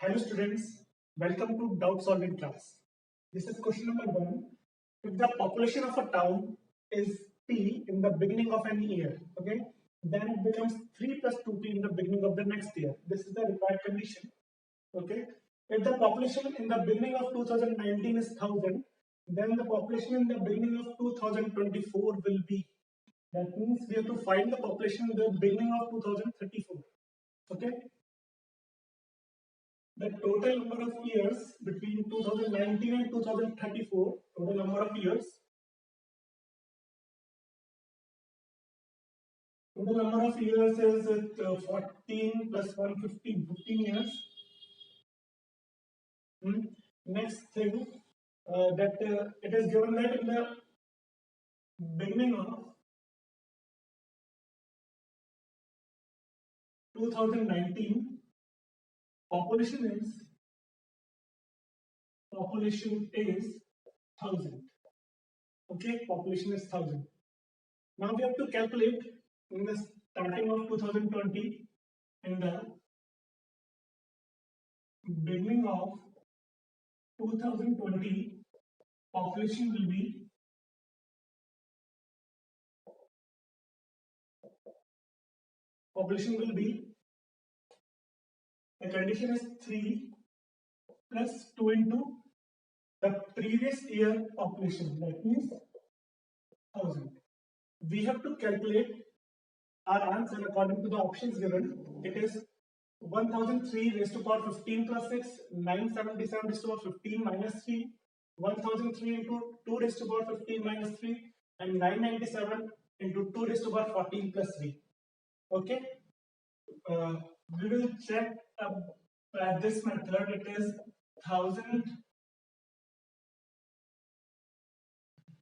Hello students, welcome to doubt solving class. This is question number 1. If the population of a town is P in the beginning of an year, okay, then it becomes 3 plus 2P in the beginning of the next year. This is the required condition. Okay. If the population in the beginning of 2019 is 1000, then the population in the beginning of 2024 will be. That means we have to find the population in the beginning of 2034. Okay. The total number of years between 2019 and 2034, total number of years, is 14 plus 1, 15 years. Next thing, that it is given that in the beginning of 2019, population is 1000. Okay, population is 1000. Now we have to calculate in the starting of 2020, in the beginning of 2020, population will be the condition is 3 plus 2 into the previous year population, that means 1000. We have to calculate our answer according to the options given. It is 1003 raised to power 15 plus 6, 977 raised to power 15 minus 3, 1003 into 2 raised to power 15 minus 3, and 997 into 2 raised to power 14 plus 3. Okay. We will check this method. It is 1000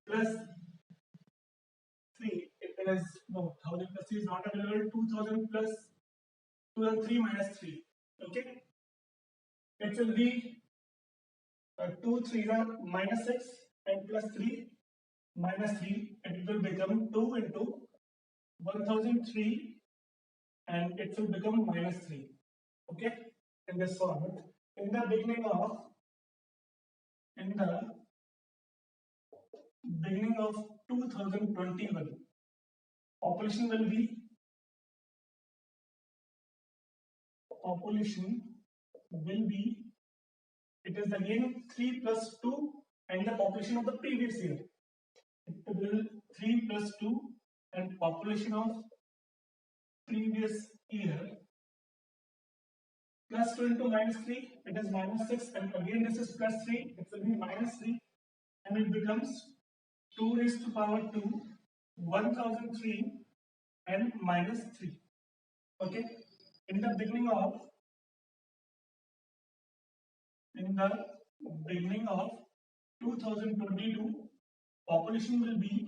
plus 3. It is no 1000 plus 3 is not available. 2000 plus 2003 minus 3. Okay. It will be 2 3 minus 6 and plus 3 minus 3. It will become 2 into 1003 and it will become minus 3. Okay, in this format. In the beginning of 2021, population will be it is again 3 plus 2 and the population of the previous year. It will 3 plus 2 and population of previous year plus 2 into minus 3, it is minus 6, and again this is plus 3, it will be minus 3, and it becomes 2 raised to power 2, 1003 and minus 3. Okay, in the beginning of 2022, population will be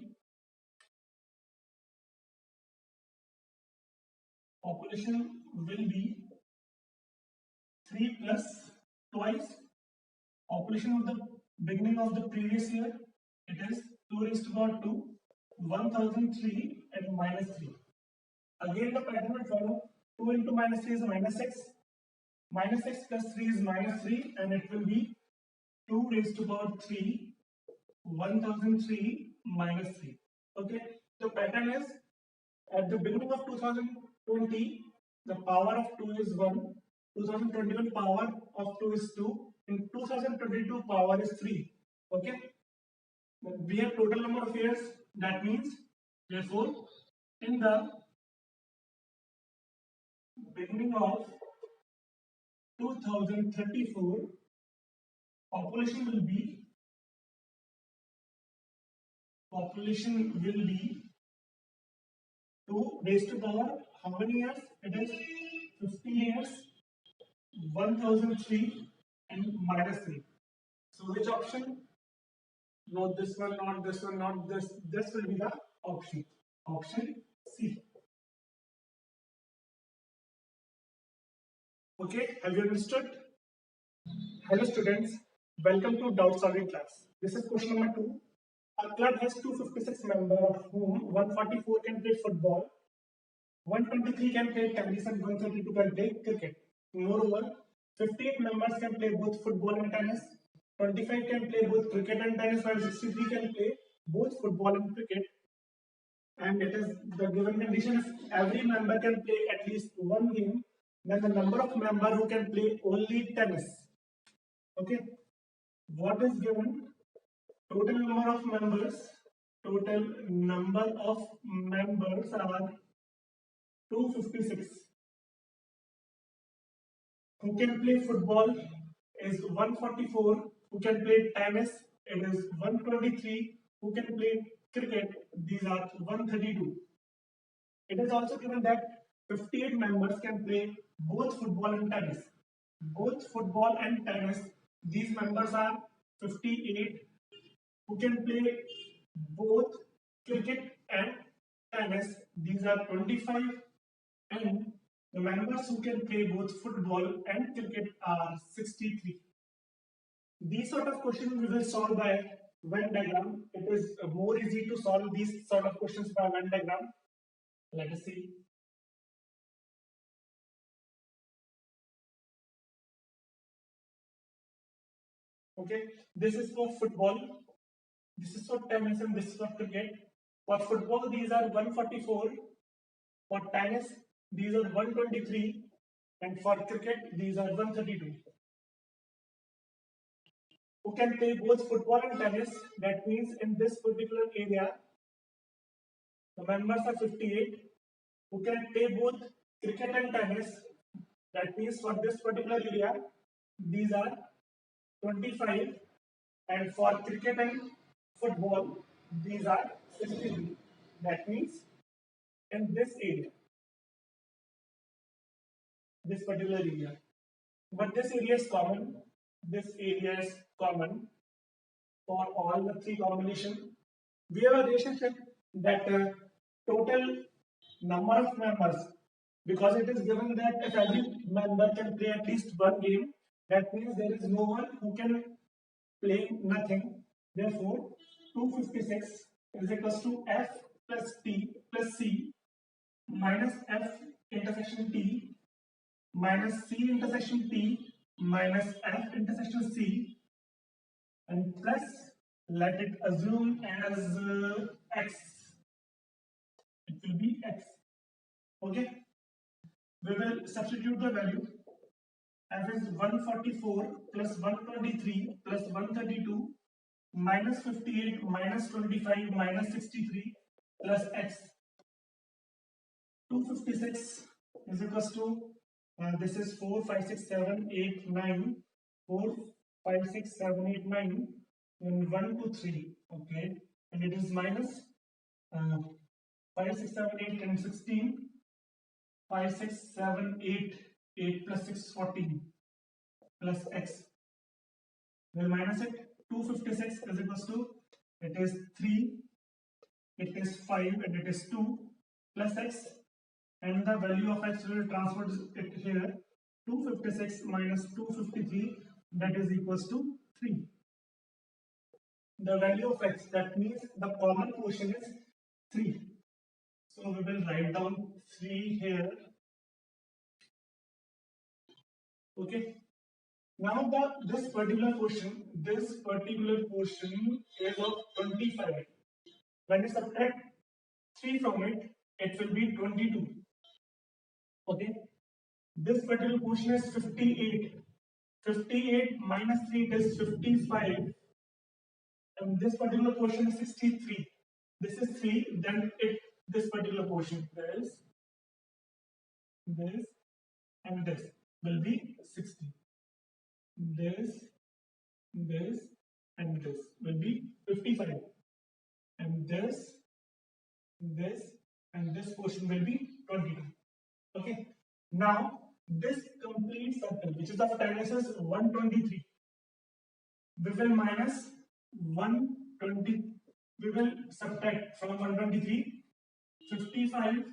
3 plus twice population of the beginning of the previous year. It is 2 raised to power 2, 1003 and minus 3. Again the pattern will follow. 2 into minus 3 is minus 6. Minus 6 plus 3 is minus 3 and it will be 2 raised to power 3, 1003 minus 3. Okay, the pattern is at the beginning of 2020, the power of 2 is 1. 2021 power of 2 is 2. In 2022 power is 3. Okay, we have total number of years. That means, therefore, in the beginning of 2034, population will be 2 raised to power how many years? It is 50 years, 1003 and minus 3. So which option? Not this one, not this one, not this. This will be the option. Option C. Okay, have you understood? Hello students, welcome to doubt solving class. This is question number 2. A club has 256 members, of whom 144 can play football, 123 can play tennis, and 132 can play cricket. Moreover, 15 members can play both football and tennis. 25 can play both cricket and tennis, while 63 can play both football and cricket. And it is the given condition if every member can play at least one game, then the number of members who can play only tennis. Okay. What is given? Total number of members. Total number of members are 256. Who can play football is 144. Who can play tennis? It is 123. Who can play cricket? These are 132. It is also given that 58 members can play both football and tennis. Both football and tennis, these members are 58. Who can play both cricket and tennis, these are 25. And the members who can play both football and cricket are 63. These sort of questions we will solve by Venn diagram. It is more easy to solve these sort of questions by Venn diagram. Let us see. Okay, this is for football, this is for tennis, and this is for cricket. For football, these are 144. For tennis, these are 123. And for cricket, these are 132. Who can play both football and tennis? That means in this particular area, the members are 58. Who can play both cricket and tennis? That means for this particular area, these are 25. And for cricket and football, these are 63. That means in this area, this particular area. But this area is common. This area is common for all the three combinations. We have a relationship that total number of members, because it is given that if every member can play at least one game, that means there is no one who can play nothing. Therefore, 256 is equals to F plus T plus C minus F intersection T minus C intersection T minus F intersection C, and plus, let it assume as X. It will be X. Okay. We will substitute the value. F is 144 plus 123 plus 132 minus 58 minus 25 minus 63 plus X. 256 is equals to this is 4, 5, 6, 7, 8, 9, 4, 5, 6, 7, 8, 9, and 1, 2, 3. Okay, and it is minus 5, 6, 7, 8, and 16. 5, 6, 7, 8, 8 plus 6, 14 plus X. We'll minus it. 256 is equals to, it is 3, it is 5, and it is 2 plus X. And the value of X will transfer it here. 256 minus 253, that is equals to 3. The value of X, that means the common quotient is 3. So we will write down 3 here. Okay. Now this particular quotient is of 25. When you subtract 3 from it, it will be 22. Okay. This particular quotient is 58. 58 minus 3 is 55. And this particular quotient is 63. This is 3, then this particular quotient, this, and this will be 60. This, and this will be 55. And this, and this quotient will be 22. Okay. Now, this complete circle, which is of tennis, is 123. We will minus 120. We will subtract from 123 55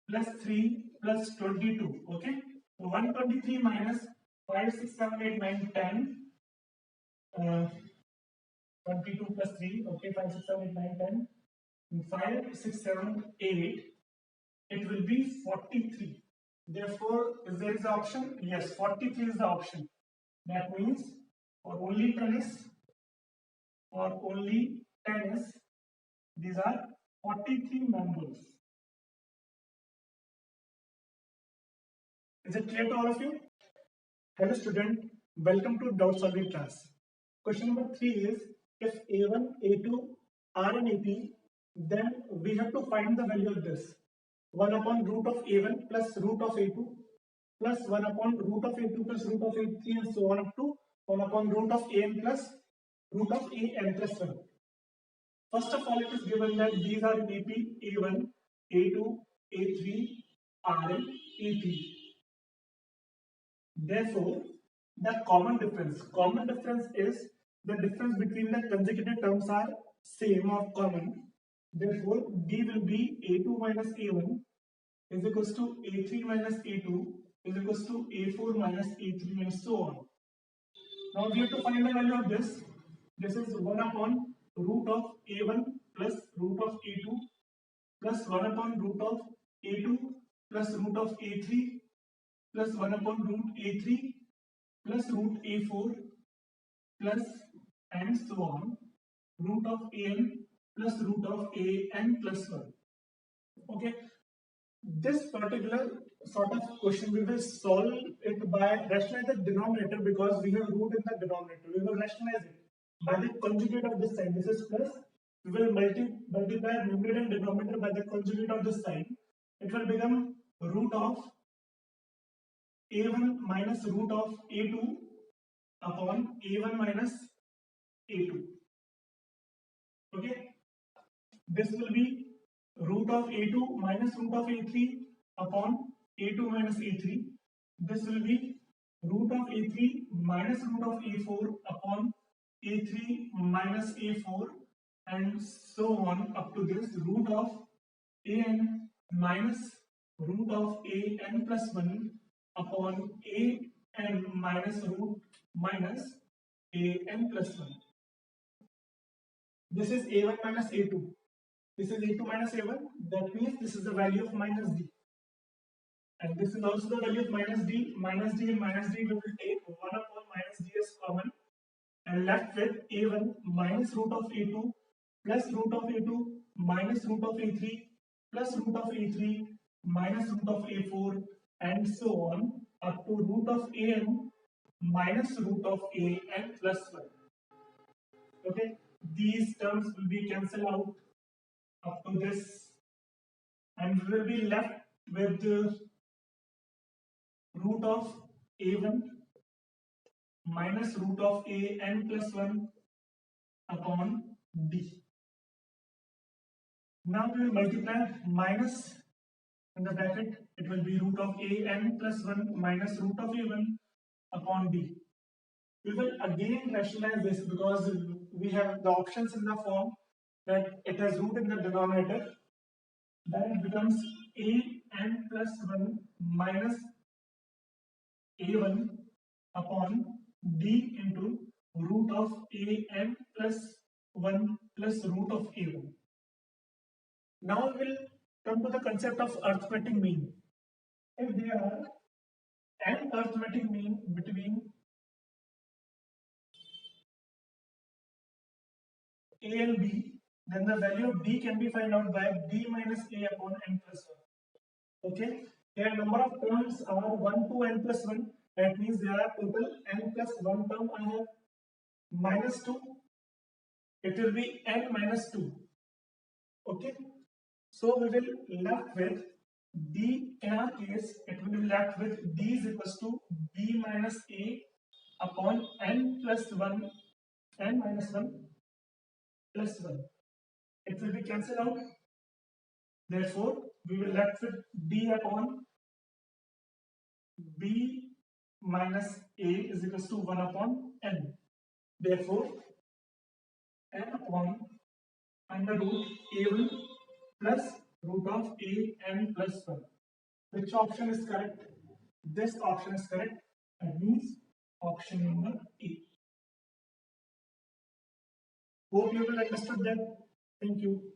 plus 3 plus 22. Okay. 123 minus 5, 6, 7, 8, 9, 10. 22 plus 3. Okay. 5, 6, 7, 8, 9, 10. 5, 6, 7, 8. It will be 43. Therefore, is there is the option? Yes, 43 is the option. That means for only tennis, these are 43 members. Is it clear to all of you? Hello student, welcome to doubt solving class. Question number 3 is, if A1, A2 are an AP, then we have to find the value of this. 1 upon root of A1 plus root of A2 plus 1 upon root of A2 plus root of A3 and so on up to 1 upon root of AN plus root of AN plus 1. First of all, it is given that these are in AP A1, A2, A3 are in AP. Therefore, the common difference is the difference between the consecutive terms are same or common. Therefore, D will be A2 minus A1 is equals to A3 minus A2 is equals to A4 minus A3 and so on. Now we have to find the value of this. This is 1 upon root of A1 plus root of A2 plus 1 upon root of A2 plus root of A3 plus 1 upon root A3 plus root A4 plus and so on root of AN plus root of AN plus 1. Okay, this particular sort of question we will solve it by rationalize the denominator because we have root in the denominator. We will rationalize it by the conjugate of this sign. This is plus. We will multiply numerator and denominator by the conjugate of this sign. It will become root of A1 minus root of A2 upon A1 minus A2. Okay, this will be root of A2 minus root of A3 upon A2 minus A3. This will be root of A3 minus root of A4 upon A3 minus A4 and so on up to this root of AN minus root of AN plus 1 upon AN minus root minus AN plus 1. This is A1 minus A2. This is A2 minus A1. That means this is the value of minus D. And this is also the value of minus D. Minus D and minus D we will take 1 upon minus D as common and left with A1 minus root of A2 plus root of A2 minus root of A3 plus root of A3 minus root of A4 and so on up to root of AN minus root of AN plus 1. Okay, these terms will be cancelled out up to this and we will be left with the root of A1 minus root of AN plus 1 upon D. Now we will multiply minus in the bracket. It will be root of AN plus 1 minus root of A1 upon D. We will again rationalize this because we have the options in the form that it has root in the denominator. Then it becomes AN plus 1 minus A1 upon D into root of AN plus 1 plus root of A1. Now we will come to the concept of arithmetic mean. If there are an arithmetic mean between A and B, then the value of D can be found out by D minus A upon N plus 1. Okay, here number of terms are 1 to N plus 1. That means there are total N plus 1 term I have minus 2. It will be N minus 2. Okay, so we will left with D. In our case, it will be left with D is equals to B minus A upon N plus 1, N minus 1 plus 1. It will be cancelled out. Therefore, we will left with D upon B minus A is equals to 1 upon N. Therefore, N upon under root A1 plus root of AN plus 1. Which option is correct? This option is correct. That means option number A. Hope you will understood that. Thank you.